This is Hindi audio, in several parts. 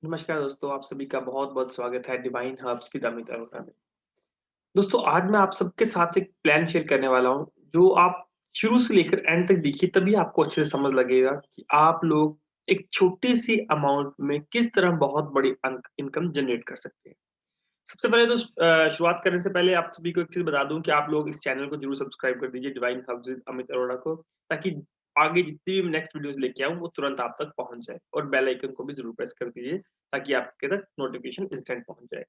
नमस्कार दोस्तों, आप सभी का बहुत-बहुत स्वागत है डिवाइन हर्ब्स की दामिता अरोड़ा में। दोस्तों, आज मैं आप सबके साथ एक प्लान शेयर करने वाला हूँ, जो आप शुरू से लेकर एंड तक देखिए तभी आपको अच्छे से समझ लगेगा कि आप लोग एक छोटी-सी अमाउंट में किस तरह बहुत बड़ी इनकम जनरेट कर सकते हैं। सबसे पहले तो शुरुआत करने से पहले आप सभी को एक चीज़ बता दूँ कि आप लोग इस चैनल को ज़रूर सब्सक्राइब कर दीजिए divine herbs with Amit Arora को, ताकि आगे जितनी भी मैं नेक्स्ट वीडियोज़ लेके आऊँ, वो तुरंत आप तक पहुँच जाए और बेल आइकन को भी ज़रूर प्रेस कर दीजिए, ताकि आपके तक नोटिफ़िकेशन इंस्टेंट पहुँच जाए।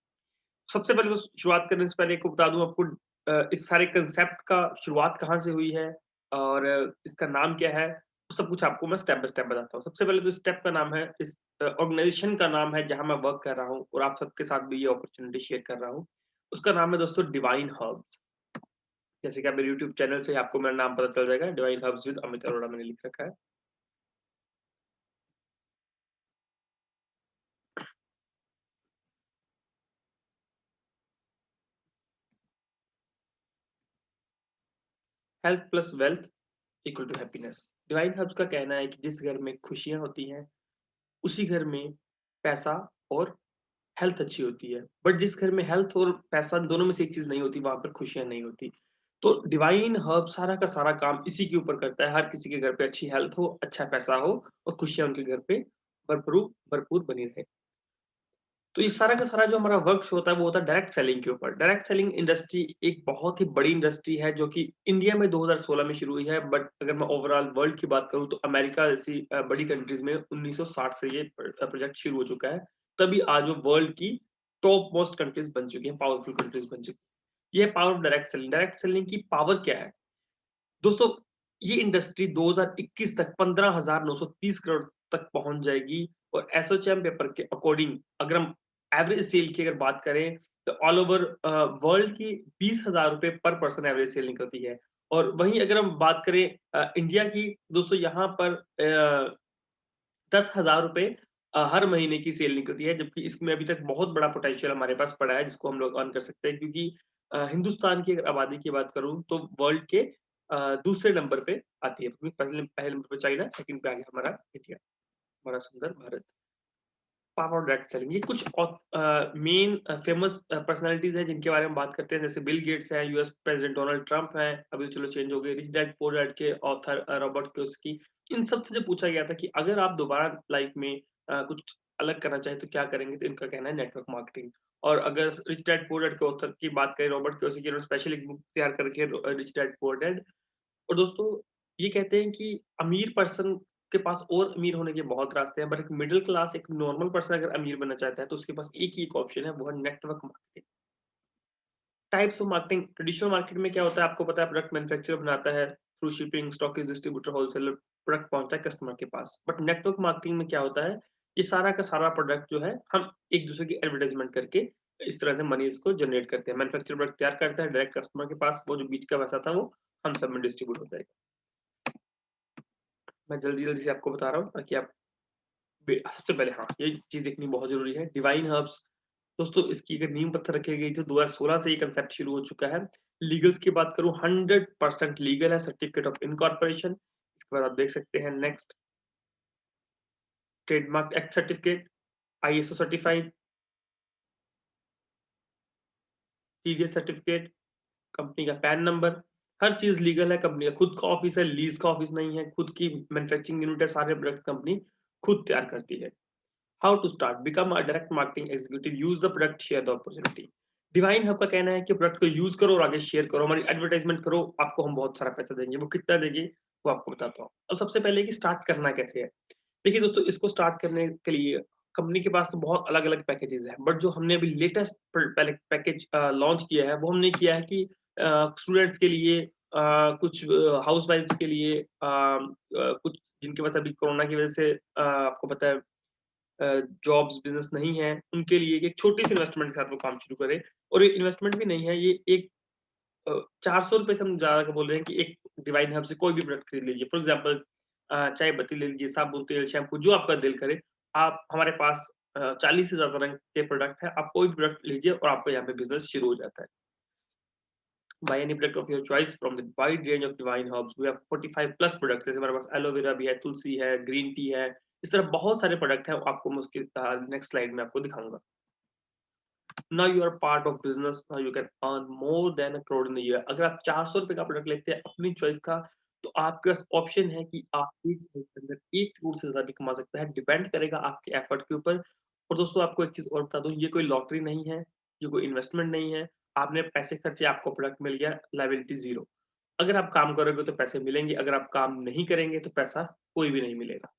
सबसे पहले तो शुरुआत करने से पहले आपको बता दूँ आपको इस सारे कांसेप्ट का शुरुआत कहाँ से हुई है और इसका नाम क्या है, वो सब कुछ आपको मैं स्टेप बाय स्टेप बताता हूँ। सबसे पहले तो स्टेप का नाम है इस ऑर्गनाइज़ेशन का नाम है जहाँ मैं वर्क कर रहा हूँ और आप सबके साथ भी ये अपॉर्च्युनिटी शेयर कर रहा हूँ। उसका नाम है दोस्तों डिवाइन हर्ब्स। जैसे कि आप मेरे यूट्यूब चैनल से आपको मेरा नाम पता चल जाएगा, divine herbs with Amit Arora मैंने लिख रखा है। Health plus wealth equal to happiness. Divine herbs का कहना है कि जिस घर में खुशियाँ होती हैं, उसी घर में पैसा और हेल्थ अच्छी होती है। बट जिस घर में हेल्थ और पैसा दोनों में से एक चीज़ नहीं होती, वहाँ पर खुशियाँ नहीं होती। तो डिवाइन हर्ब सारा का सारा काम इसी के ऊपर करता है, हर किसी के घर पे अच्छी हेल्थ हो, अच्छा पैसा हो और खुशियाँ उनके घर पे भरपूर भरपूर बनी रहे। तो ये सारा का सारा जो हमारा वर्क होता है, वो होता है डायरेक्ट सेलिंग के ऊपर। डायरेक्ट सेलिंग इंडस्ट्री एक बहुत ही बड़ी इंडस्ट्री है, जो कि इंडिया में 2016 में शुरू हुई है, बट अगर मैं ओवरऑल वर्ल्ड की बात करूँ, तो अमेरिका जैसी बड़ी कंट्रीज़ में 1960 से ये प्रोजेक्ट शुरू हो चुका है। तभी आज वो वर्ल्ड की टॉप मोस्ट कंट्रीज़ बन चुकी हैं, पावरफुल कंट्रीज़ बन चुकी हैं। ये है power of direct selling. Direct selling की पावर क्या है? दोस्तों, ये इंडस्ट्री 2021 तक 15,930 करोड़ तक पहुँच जाएगी और एसोचैम पेपर के अकॉर्डिंग अगर हम एवरेज सेल की अगर बात करें, तो ऑल ओवर वर्ल्ड की ₹20,000 पर पर्सन एवरेज सेल निकलती है। और वहीं अगर हम बात करें इंडिया की, दोस्तों यहाँ पर ₹10,000 हर महीने की सेल निकलती है, जबकि इसमें अभी तक बहुत बड़ा पोटेंशियल हमारे पास पड़ा है, जिसको हम लोग अर्न कर सकते हैं, क्योंकि हिंदुस्तान की अगर आबादी की बात करूँ, तो वर्ल्ड के दूसरे नंबर पे आती है। पहले पहले नंबर पे चाइना, सेकंड पे आ गया हमारा इंडिया, हमारा सुंदर Bharat. Power of direct selling, ये कुछ मेन फेमस पर्सनैलिटीज़ हैं जिनके बारे में बात करते हैं, जैसे बिल गेट्स हैं, यूएस प्रेज़िडेंट डोनाल्ड ट्रम्प हैं, अभी तो चलो चेंज हो गए, रिच डैड पुअर डैड के ऑथर रॉबर्ट कियोसाकी। इन सबसे जो पूछा गया था कि अगर आप दोबारा लाइफ में कुछ अलग करना चाहें तो क्या करेंगे? तो इनका कहना है नेटवर्क मार्केटिंग। और अगर रिच डैड पुअर डैड के ऑथर की बात करें, रॉबर्ट कियोसाकी, उन्होंने स्पेशल एक बुक तैयार कर रखी है, रिच डैड पुअर डैड। और दोस्तों, ये कहते हैं कि अमीर पर्सन के पास और अमीर होने के बहुत रास्ते हैं, बट एक मिडल क्लास, एक नॉर्मल पर्सन अगर अमीर बनना चाहता है, तो उसके पास एक ही एक ऑप्शन है, वो है network marketing. Types of marketing, traditional market में क्या होता है, आपको पता है, प्रोडक्ट मैन्युफैक्चरर बनाता है, through shipping, stockist, distributor, wholesaler, product पहुँचता है कस्टमर के पास। बट नेटवर्क मार्केटिंग में क्या होता है, ये सारा का सारा प्रोडक्ट जो है, हम एक-दूसरे की एडवर्टाइज़मेंट करके इस तरह से मनी इसको जनरेट करते हैं। मैन्युफैक्चरर प्रोडक्ट तैयार करता है, डायरेक्ट कस्टमर के पास, वो जो बीच का पैसा था, वो हम सब में डिस्ट्रीब्यूट हो जाएगा। मैं जल्दी-जल्दी से आपको बता रहा हूँ ताकि आप सबसे पहले हाँ, ये चीज़ देखनी बहुत ज़रूरी है। डिवाइन हर्ब्स, दोस्तों इसकी अगर नींव पत्थर रखी गई थी, 2016 से ये कांसेप्ट शुरू हो चुका है। लीगल्स की बात करूँ, 100% लीगल है, सर्टिफिकेट ऑफ इनकॉर्पोरेशन। इसके बाद आप देख सकते हैं next, trademark act certificate, ISO certified, TDS certificate, company का पैन नंबर, हर चीज़ लीगल है। कंपनी का खुद का ऑफिस है, लीज़ का ऑफिस नहीं है, खुद की मैन्युफैक्चरिंग यूनिट है, सारे प्रोडक्ट कंपनी खुद तैयार करती है। How to start, become a direct marketing executive, use the product, share the opportunity. Divine हब का कहना है कि प्रोडक्ट को यूज करो और आगे शेयर करो, हमारी एडवर्टाइजमेंट करो, आपको हम बहुत सारा पैसा देंगे। वो कितना देंगे, वो आपको बताता हूँ। अब सबसे पहले कि स्टार्ट करना कैसे है। देखिए दोस्तों, इसको स्टार्ट करने के लिए कंपनी के पास तो बहुत अलग अलग पैकेजेस हैं, बट जो हमने अभी लेटेस्ट पहले पैकेज लॉन्च किया है, वो हमने किया है कि स्टूडेंट्स के लिए, कुछ हाउस वाइफ्स के लिए, कुछ जिनके पास अभी कोरोना की वजह से आपको पता है जॉब्स बिज़नेस नहीं है, उनके लिए एक छोटी-सी इन्वेस्टमेंट के साथ वो काम शुरू करें। और ये इन्वेस्टमेंट भी नहीं है, ये एक ₹400 से हम ज़्यादा का बोल रहे हैं कि एक डिवाइन हब से कोई भी प्रोडक्ट खरीद लीजिए। फॉर एग्ज़ाम्पल चाय पत्ती ले लीजिए, साबुन, तेल, शैम्पू, जो आपका दिल करे। आप हमारे पास 40 से ज़्यादा रंग के प्रोडक्ट हैं, आप कोई भी प्रोडक्ट लीजिए और आपका यहाँ पे बिज़नेस शुरू हो जाता है। Buy any product of your choice from the wide range of divine herbs, we have 45 plus products, जैसे हमारे पास एलोवेरा भी है, तुलसी है, ग्रीन टी है, इस तरह बहुत सारे प्रोडक्ट हैं, आपको मैं उसकी नेक्स्ट स्लाइड में आपको दिखाऊँगा। Now you are part of business, now you can earn more than a crore in a year. अगर आप ₹400 का प्रोडक्ट लेते हैं अपनी चॉइस का, तो आपके पास ऑप्शन है कि आप 1 साल के अंदर 1 करोड़ से ज़्यादा भी कमा सकते हैं, डिपेंड करेगा आपके एफर्ट के ऊपर। और दोस्तों आपको एक चीज़ और बता दूँ, ये कोई लॉटरी नहीं है, ये कोई इन्वेस्टमेंट नहीं है। आपने पैसे खर्चे, आपको प्रोडक्ट मिल गया, लायबिलिटी ज़ीरो। अगर आप काम करोगे तो पैसे मिलेंगे, अगर आप काम नहीं करेंगे तो पैसा कोई भी नहीं मिलेगा।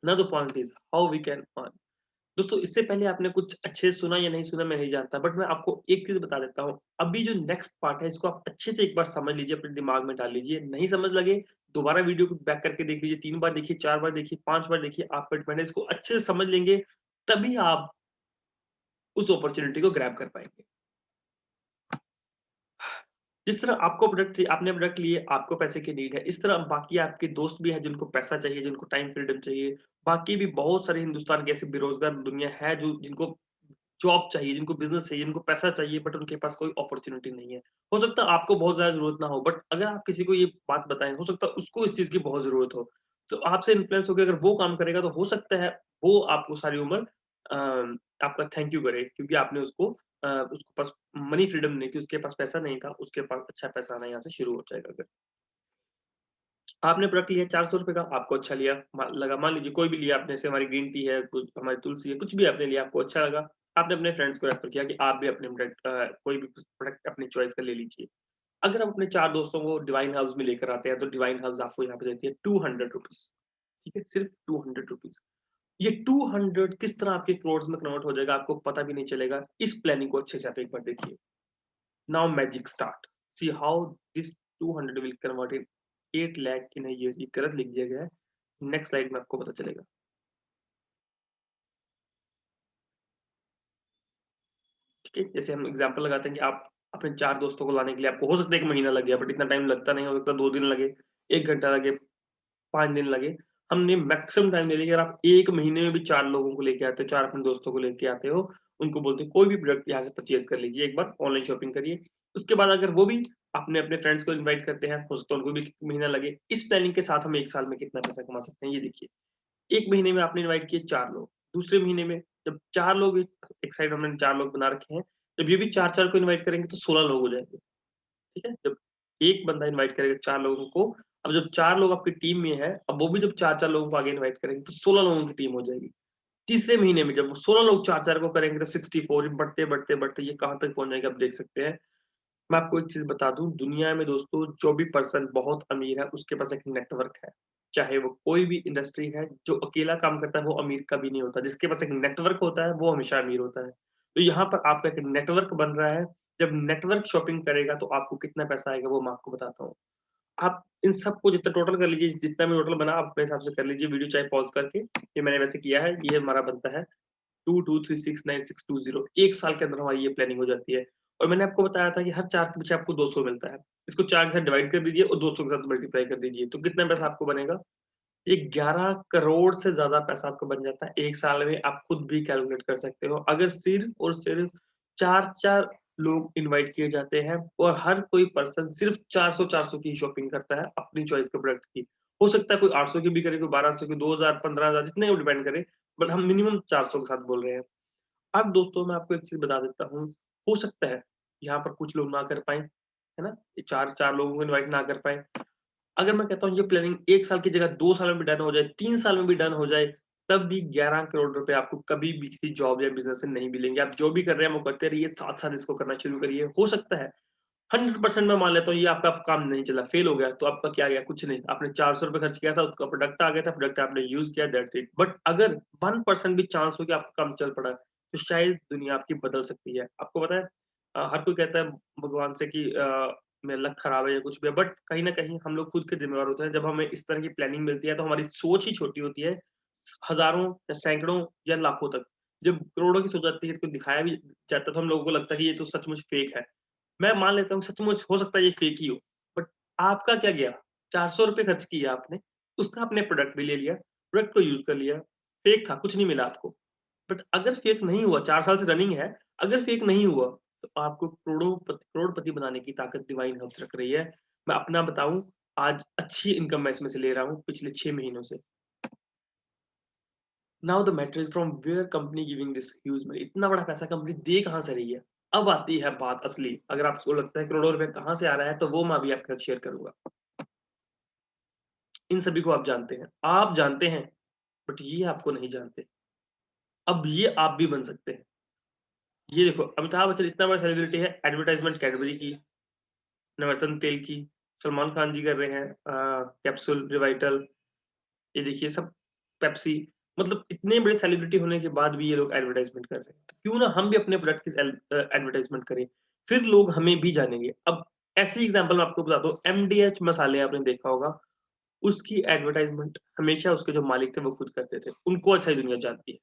Now the point is how we can earn. दोस्तों इससे पहले आपने कुछ अच्छे से सुना या नहीं सुना मैं नहीं जानता, बट मैं आपको एक चीज़ बता देता हूँ। अभी जो नेक्स्ट पार्ट है इसको आप अच्छे से एक बार समझ लीजिए, अपने दिमाग में डाल लीजिए। नहीं समझ लगे, दोबारा वीडियो को बैक करके देख लीजिए, 3 बार देखिए, 4 बार देखिए, 5 बार देखिए, आप पे डिपेंड है। इसको अच्छे से समझ लेंगे, तभी आप उस अपॉर्च्युनिटी को ग्रैब कर पाएँगे। जिस तरह आपको प्रोडक्ट चाहिए, आपने प्रोडक्ट लिए, आपको पैसे की नीड है, इस तरह बाकी आपके दोस्त भी हैं जिनको पैसा चाहिए, जिनको टाइम फ्रीडम चाहिए। बाकी भी बहुत सारे हिंदुस्तान के ऐसे बेरोज़गार दुनिया है जो जिनको जॉब चाहिए, जिनको बिज़नेस चाहिए, जिनको पैसा चाहिए, बट उनके पास कोई अपॉर्च्युनिटी नहीं है। हो सकता है आपको बहुत ज़्यादा ज़रूरत ना हो, बट अगर आप किसी को ये बात बताएँ, हो सकता है उसको इस चीज़ की बहुत ज़रूरत हो। तो आपसे इन्फ्लुएंस होके अगर वो काम करेगा, तो हो सकता है वो आपको सारी उम्र आपका थैंक यू करे, क्योंकि आपने उसके पास मनी फ्रीडम नहीं थी, उसके पास पैसा नहीं था, उसके पास अच्छा पैसा आना यहाँ से शुरू हो जाएगा फिर। आपने प्रोडक्ट लिया ₹400 का, आपको अच्छा लिया लगा, मान लीजिए कोई भी लिया आपने, जैसे हमारी ग्रीन टी है, कुछ हमारी तुलसी है, कुछ भी आपने लिया, आपको अच्छा लगा, आपने अपने फ्रेंड्स को रेफर किया कि आप भी अपने प्रोडक्ट कोई भी प्रोडक्ट अपनी चॉइस का ले लीजिए। अगर आप अपने 4 दोस्तों को डिवाइन हर्ब्स में लेकर आते हैं, तो डिवाइन हर्ब्स आपको यहाँ पे देती है ₹200, ठीक है? सिर्फ ₹200। ये 200 किस तरह आपके करोड़ में कन्वर्ट हो जाएगा, आपको पता भी नहीं चलेगा। इस प्लानिंग को अच्छे से आप एक बार देखिए। Now magic start. See how this 200 will convert in 8 lakh in a year. ये गलत लिख दिया गया है। नेक्स्ट स्लाइड में आपको पता चलेगा। ठीक है? जैसे हम एग्ज़ाम्पल लगाते हैं कि आप अपने 4 दोस्तों को लाने के लिए आपको हो सकता है 1 महीना लग गया, बट इतना टाइम लगता नहीं है, हो सकता है 2 दिन लगे, 1 घंटा लगे, 5 दिन लगे। हमने मैक्सिमम टाइम ले लिया, अगर आप 1 महीने में भी 4 लोगों को लेके आते हो, 4 अपने दोस्तों को लेके आते हो, उनको बोलते हो कोई भी प्रोडक्ट यहाँ से परचेज़ कर लीजिए, एक बार ऑनलाइन शॉपिंग करिए। उसके बाद अगर वो भी अपने अपने फ्रेंड्स को इनवाइट करते हैं, हो सकता है उनको भी 1 महीना लगे। इस प्लानिंग के साथ हम 1 साल में कितना पैसा कमा सकते हैं, ये देखिए। 1 महीने में आपने इनवाइट किए 4 लोग, दूसरे महीने में जब 4 लोग एक साइड हमने 4 लोग बना रखे हैं, जब ये भी 4-4 को इनवाइट करेंगे तो 16 लोग हो जाएँगे, ठीक है? जब एक बंदा इनवाइट करेगा 4 लोगों को, अब जब 4 लोग आपकी टीम में हैं, अब वो भी जब 4-4 लोगों को आगे इनवाइट करेंगे, तो 16 लोगों की टीम हो जाएगी। तीसरे महीने में जब वो 16 लोग 4-4 को करेंगे तो 64, बढ़ते, बढ़ते, बढ़ते ये कहाँ तक पहुँच जाएगा आप देख सकते हैं। मैं आपको एक चीज़ बता दूँ, दुनिया में दोस्तों जो भी पर्सन बहुत अमीर है, उसके पास एक नेटवर्क है। चाहे वो कोई भी इंडस्ट्री है, जो अकेला काम करता है वो अमीर कभी नहीं होता। जिसके पास एक नेटवर्क होता है, वो हमेशा अमीर होता है। तो यहाँ पर आपका एक नेटवर्क बन रहा है, जब नेटवर्क शॉपिंग करेगा तो आपको कितना पैसा आएगा वो मैं आपको बताता हूँ। आप इन सबको जितना टोटल कर लीजिए, जितना भी टोटल बना आप अपने हिसाब से कर लीजिए, वीडियो चाहे पॉज़ करके, ये मैंने वैसे किया है, ये हमारा बनता है 22369620। 1 साल के अंदर हमारी ये प्लानिंग हो जाती है। और मैंने आपको बताया था कि हर 4 के पीछे आपको 200 मिलता है। इसको 4 के साथ डिवाइड कर दीजिए और 200 के साथ मल्टीप्लाई कर दीजिए, तो कितना पैसा आपको बनेगा? ये 11 करोड़ से ज़्यादा पैसा आपका बन जाता है। 1 साल में आप खुद भी कैलकुलेट कर सकते हो। अगर सिर्फ़ और सिर्फ़ 4-4 लोग इनवाइट किए जाते हैं और हर कोई पर्सन सिर्फ़ 400-400 की शॉपिंग करता है अपनी चॉइस के प्रोडक्ट की। हो सकता है कोई 800 की भी करे, कोई 1200 की, 2000, 15,000 जितने वो डिपेंड करे, बट हम मिनिमम 400 के साथ बोल रहे हैं। अब दोस्तों मैं आपको एक चीज़ बता देता हूँ, हो सकता है यहाँ पर कुछ लोग ना कर पाएँ, है ना? 4-4 लोगों को इनवाइट ना कर पाएँ। अगर मैं कहता हूँ ये प्लानिंग 1 साल की जगह 2 साल में भी डन हो जाए, 3 साल में भी डन हो जाए, तब भी 11 करोड़ रुपए आपको कभी भी किसी जॉब या बिज़नेस से नहीं मिलेंगे। आप जो भी कर रहे हैं वो करते रहिए, साथ-साथ इसको करना शुरू करिए। हो सकता है 100% मैं मान लेता हूँ ये आपका काम नहीं चला, फेल हो गया, तो आपका क्या गया? कुछ नहीं। आपने ₹400 खर्च किया था, उसका प्रोडक्ट आ गया था, प्रोडक्ट आपने यूज़ किया, दैट्स इट। बट अगर 1% भी चांस हो कि आपका काम चल पड़ा, तो शायद दुनिया आपकी बदल सकती है। आपको पता है हर कोई कहता है भगवान से कि मेरा लक खराब है या कुछ भी है, बट कहीं न कहीं हम लोग खुद के ज़िम्मेवार होते हैं। जब हमें इस तरह की प्लानिंग मिलती है, तो हमारी सोच ही छोटी होती है, हज़ारों या सैकड़ों या लाखों तक। जब करोड़ों की सोच आती है, तो दिखाया भी जाता है, तो हम लोगों को लगता है कि ये तो सचमुच फेक है। मैं मान लेता हूँ सचमुच हो सकता है ये फेक ही हो, बट आपका क्या गया? ₹400 खर्च किए आपने, उसका आपने प्रोडक्ट भी ले लिया, प्रोडक्ट को यूज़ कर लिया, फेक था, कुछ नहीं मिला आपको। बट अगर फेक नहीं हुआ, 4 साल से रनिंग है, अगर फेक नहीं हुआ, तो आपको करोड़पति बनाने की ताकत डिवाइन हर्ब्स रख रही है। मैं अपना बताऊँ, आज अच्छी इनकम मैं इसमें से ले रहा हूँ पिछले 6 महीनों से। Now the matter is from where company giving this huge money, इतना बड़ा पैसा कंपनी दे कहाँ से रही है। अब आती है बात असली, अगर आपको लगता है करोड़ों रुपए कहाँ से आ रहा है तो वो मैं अभी आपके साथ शेयर करूंगा। इन सभी को आप जानते हैं बट ये आपको नहीं जानते। अब ये आप भी बन सकते हैं। ये देखो अमिताभ बच्चन इतना बड़ा सेलिब्रिटी है, एडवर्टाइजमेंट कैडबरी की, नवरत्न तेल की, सलमान खान जी कर रहे हैं कैप्सूल रिवाइटल, ये देखिए सब पेप्सी, मतलब इतने बड़े सेलिब्रिटी होने के बाद भी ये लोग एडवर्टाइजमेंट कर रहे हैं। तो क्यों ना हम भी अपने प्रोडक्ट की एडवर्टाइजमेंट करें, फिर लोग हमें भी जानेंगे। अब ऐसी एग्जांपल मैं आपको बताता हूँ, एमडीएच मसाले आपने देखा होगा, उसकी एडवर्टाइजमेंट हमेशा उसके जो मालिक थे वो खुद करते थे। उनको अच्छा दुनिया जानती है।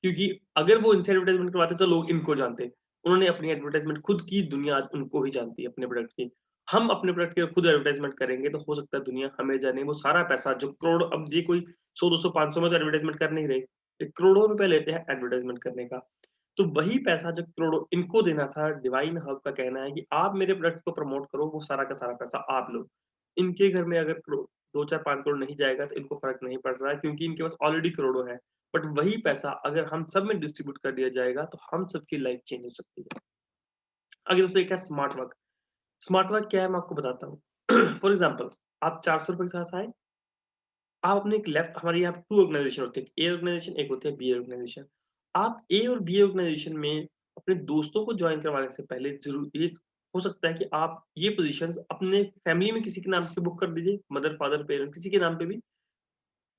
क्योंकि अगर वो इनसे एडवर्टाइजमेंट करवाते तो लोग इनको जानते। उन्होंने अपनी एडवर्टाइजमेंट खुद की, दुनिया आज उनको ही जानती है अपने प्रोडक्ट की। हम अपने प्रोडक्ट की खुद एडवर्टाइजमेंट करेंगे तो हो सकता है दुनिया हमें जाने। वो सारा पैसा जो करोड़, अब ये कोई 100, 200, 500 में तो एडवर्टाइजमेंट कर नहीं रहे। ये करोड़ों रुपए लेते हैं एडवर्टाइजमेंट करने का। तो वही पैसा जो करोड़ों इनको देना था, डिवाइन हब का कहना है कि आप मेरे प्रोडक्ट को प्रमोट करो, वो सारा का सारा पैसा आप लो। इनके घर में अगर करो 2, 4, 5 करोड़ नहीं जाएगा तो इनको फ़र्क नहीं पड़ रहा है, क्योंकि इनके पास ऑलरेडी करोड़ों है। बट वही पैसा अगर हम सब में डिस्ट्रीब्यूट कर दिया जाएगा तो हम सबकी लाइफ चेंज हो सकती है। आगे दोस्तों एक है स्मार्ट वर्क। स्मार्ट वर्क क्या है मैं आपको बताता हूँ। फॉर एग्ज़ाम्पल आप ₹400 के साथ आए, आप अपने एक लेफ्ट, हमारे यहाँ 2 ऑर्गनाइज़ेशन होते हैं, ए ऑर्गनाइज़ेशन, एक होती है बी ऑर्गनाइज़ेशन। आप ए और बी ऑर्गनाइज़ेशन में अपने दोस्तों को जॉइन करवाने से पहले ज़रूर ये हो सकता है कि आप ये पोज़ीशंस अपने फैमिली में किसी के नाम पे बुक कर दीजिए, मदर, फादर, पेरेंट किसी के नाम पे भी,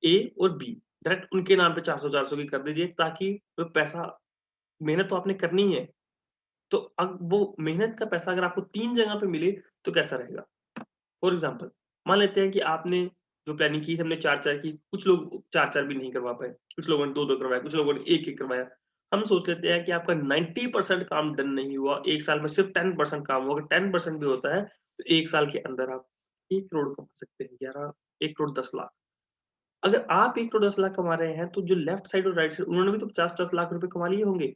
ए और बी डायरेक्ट उनके नाम पे 400-400 की कर दीजिए, ताकि वो पैसा, मेहनत तो आपने करनी ही है, तो अब वो मेहनत का पैसा अगर आपको 3 जगह पे मिले तो कैसा रहेगा? फॉर एग्ज़ाम्पल मान लेते हैं कि आपने जो प्लानिंग की सबने 4-4 की, कुछ लोग 4-4 भी नहीं करवा पाए, कुछ लोगों ने 2-2 करवाया, कुछ लोगों ने 1-1 करवाया। हम सोच लेते हैं कि आपका 90% काम डन नहीं हुआ, 1 साल में सिर्फ 10% काम हुआ, अगर 10% भी होता है, तो 1 साल के अंदर आप 1 करोड़ कमा सकते हैं, 1 करोड़ 10 लाख। अगर आप 1 करोड़ 10 लाख कमा रहे हैं, तो जो लेफ्ट साइड और राइट साइड उन्होंने भी तो 50-50 लाख रुपए कमा लिए होंगे।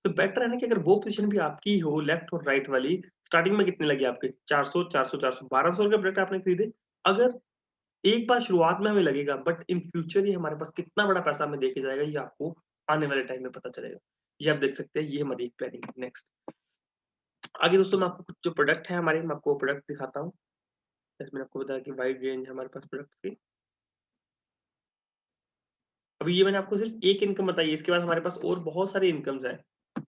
तो बेटर है ना कि अगर वो पोज़ीशन भी आपकी हो, लेफ्ट और राइट वाली, स्टार्टिंग में कितने लगे आपके? 400, 400, 400, 1200 के प्रोडक्ट आपने खरीदे। अगर एक बार शुरुआत में हमें लगेगा, बट इन फ्यूचर ये हमारे पास कितना बड़ा पैसा हमें देके जाएगा, ये आपको आने वाले टाइम में पता चलेगा। ये आप देख सकते हैं, ये हमारी एक प्लानिंग है। नेक्स्ट, आगे दोस्तों मैं आपको कुछ जो प्रोडक्ट है हमारे, मैं आपको प्रोडक्ट दिखाता हूँ। जैसे मैंने आपको बताया कि वाइड रेंज है हमारे पास प्रोडक्ट्स की। अभी ये मैंने आपको सिर्फ एक इनकम बताई है, इसके बाद हमारे पास और बहुत सारी इनकम्स हैं।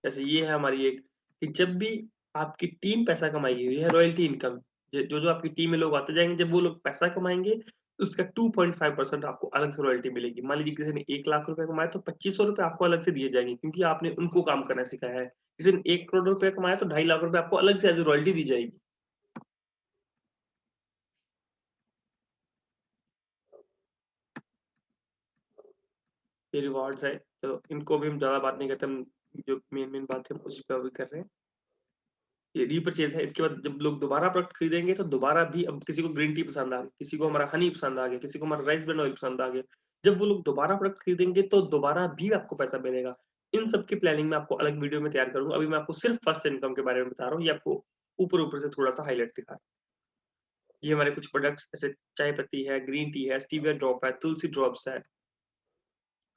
जैसे ये है हमारी एक, कि जब भी आपकी टीम पैसा कमाएगी, ये है रॉयल्टी इनकम। जो आपकी टीम में लोग आते जाएँगे, जब वो लोग पैसा कमाएँगे, उसका 2.5% आपको अलग से रॉयल्टी मिलेगी। मान लीजिए किसी ने 1 लाख रुपए कमाए तो ₹2500 आपको अलग से दिए जाएँगे, क्योंकि आपने उनको काम करना सिखाया है। किसी ने 1 करोड़ रुपए कमाया तो 2.5 लाख रुपए आपको अलग से एज़ अ रॉयल्टी दी जाएगी। ये रिवार्ड्स है, तो इनको भी हम ज़्यादा बात नहीं करते, हम जो मेन-मेन बात है उसी पे अभी कर रहे हैं। ये रीपर्चेज़ है, इसके बाद जब लोग दोबारा प्रोडक्ट खरीदेंगे तो दोबारा भी, अब किसी को ग्रीन टी पसंद आ गई, किसी को हमारा हनी पसंद आ गया, किसी को हमारा राइस ब्रान ऑयल पसंद आ गया। जब वो लोग दोबारा प्रोडक्ट खरीदेंगे तो दोबारा भी आपको पैसा मिलेगा। इन सब की प्लानिंग मैं आपको अलग वीडियो में तैयार करूँगा। अभी मैं आपको सिर्फ फर्स्ट इनकम के बारे में बता रहा हूँ, ये आपको ऊपर-ऊपर से थोड़ा-सा हाइलाइट दिखा रहा हूँ। ये हमारे कुछ प्रोडक्ट्स जैसे चाय पत्ती है, ग्रीन टी है, स्टीविया ड्रॉप है, तुलसी ड्रॉप्स है,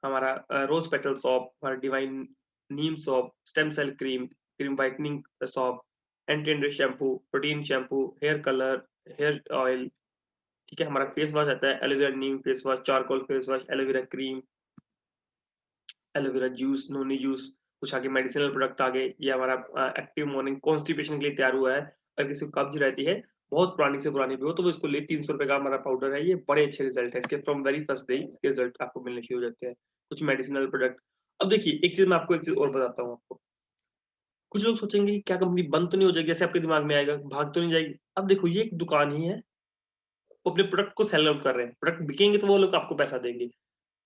हमारा रोज़ पेटल सोप, हमारा divine neem soap, stem cell cream, cream whitening soap, anti dandruff shampoo, protein shampoo, hair colour, hair oil, ठीक है? हमारा फेस वॉश आता है, aloe vera neem face wash, charcoal face wash, aloe vera cream, aloe vera juice, noni juice, कुछ आगे मेडिसिनल प्रोडक्ट आ गए। ये हमारा एक्टिव मॉर्निंग कॉन्स्टिपेशन के लिए तैयार हुआ है। अगर किसी को कब्ज़ रहती है, बहुत पुरानी से पुरानी भी हो, तो वो इसको ले, ₹300 का हमारा पाउडर है, ये बड़े अच्छे रिज़ल्ट है इसके, फ्रॉम वेरी फर्स्ट डे इसके रिज़ल्ट आपको मिलने शुरू हो जाते हैं। कुछ मेडिसिनल प्रोडक्ट, अब देखिए एक चीज़ मैं आपको एक चीज़ और बताता हूँ आपको। कुछ लोग सोचेंगे कि क्या कंपनी बंद तो नहीं हो जाएगी? ऐसे आपके दिमाग में आएगा, भाग तो नहीं जाएगी? अब देखो ये एक दुकान ही है, वो अपने प्रोडक्ट को सेल आउट कर रहे हैं, प्रोडक्ट बिकेंगे तो वो लोग आपको पैसा देंगे।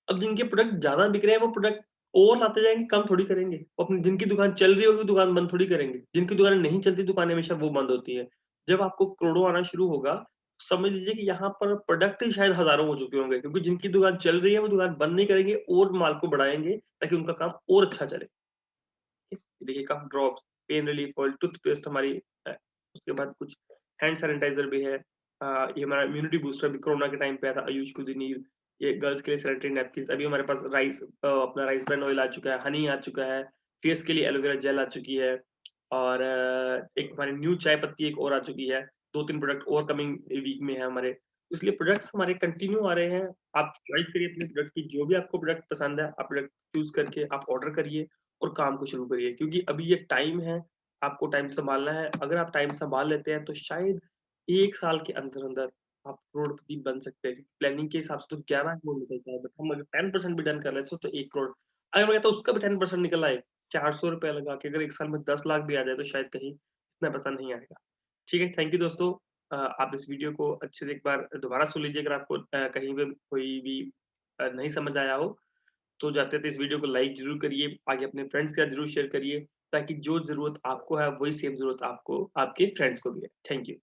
अब जिनके प्रोडक्ट ज़्यादा बिक रहे हैं, वो प्रोडक्ट और लाते जाएँगे, कम थोड़ी करेंगे। वो अपनी जिनकी दुकान चल रही होगी, दुकान बंद थोड़ी करेंगे। जिनकी दुकानें नहीं चलती, दुकानें हमेशा वो बंद होती हैं। जब आपको करोड़ों आना शुरू होगा, समझ लीजिए कि यहाँ पर प्रोडक्ट ही शायद हज़ारों हो चुके होंगे, क्योंकि जिनकी दुकान चल रही है, वो दुकान बंद नहीं करेंगे और माल को बढ़ाएँगे, ताकि उनका काम और अच्छा चले। देखिए cough drops, pain relief oil, toothpaste हमारी है। उसके बाद कुछ हैंड सैनिटाइज़र भी है। ये हमारा इम्यूनिटी बूस्टर भी कोरोना के टाइम पे आया था, आयुष कुदीनीर। ये गर्ल्स के लिए सैनिटरी नैपकिन्स, अभी हमारे पास अपना राइस ब्रान ऑयल आ चुका है, हनी आ चुका है, फेस के लिए एलोवेरा जेल आ चुकी है और एक हमारी न्यू चाय पत्ती एक और आ चुकी है। 2-3 प्रोडक्ट और कमिंग वीक में है हमारे। इसलिए प्रोडक्ट्स हमारे कंटिन्यू आ रहे हैं। आप चॉइस करिए अपने प्रोडक्ट की, जो भी आपको प्रोडक्ट पसंद है, आप प्रोडक्ट चूज़ करके आप ऑर्डर करिए और काम को शुरू करिए, क्योंकि अभी ये टाइम है, आपको टाइम सँभालना है। अगर आप टाइम सँभाल लेते हैं, तो शायद 1 साल के अंदर-अंदर आप करोड़पति बन सकते हैं। प्लानिंग के हिसाब से तो 11 करोड़ निकलता है, बट हम अगर 10% भी डन कर लेते तो 1 करोड़। अगर मैं कहता हूँ उसका भी 10% निकल आए, ₹400 लगा के अगर 1 साल में 10 लाख भी आ जाए, तो शायद कहीं इतना पैसा नहीं आएगा। ठीक है, थैंक यू दोस्तों। आप इस वीडियो को अच्छे से एक बार दोबारा सुन लीजिए अगर आपको कहीं पे कोई भी नहीं समझ आया हो, तो जाते-जाते इस वीडियो को लाइक ज़रूर करिए, आगे अपने फ्रेंड्स के साथ ज़रूर शेयर करिए, ताकि जो ज़रूरत आपको है, वही सेम ज़रूरत आपको आपके फ्रेंड्स को भी है। Thank you.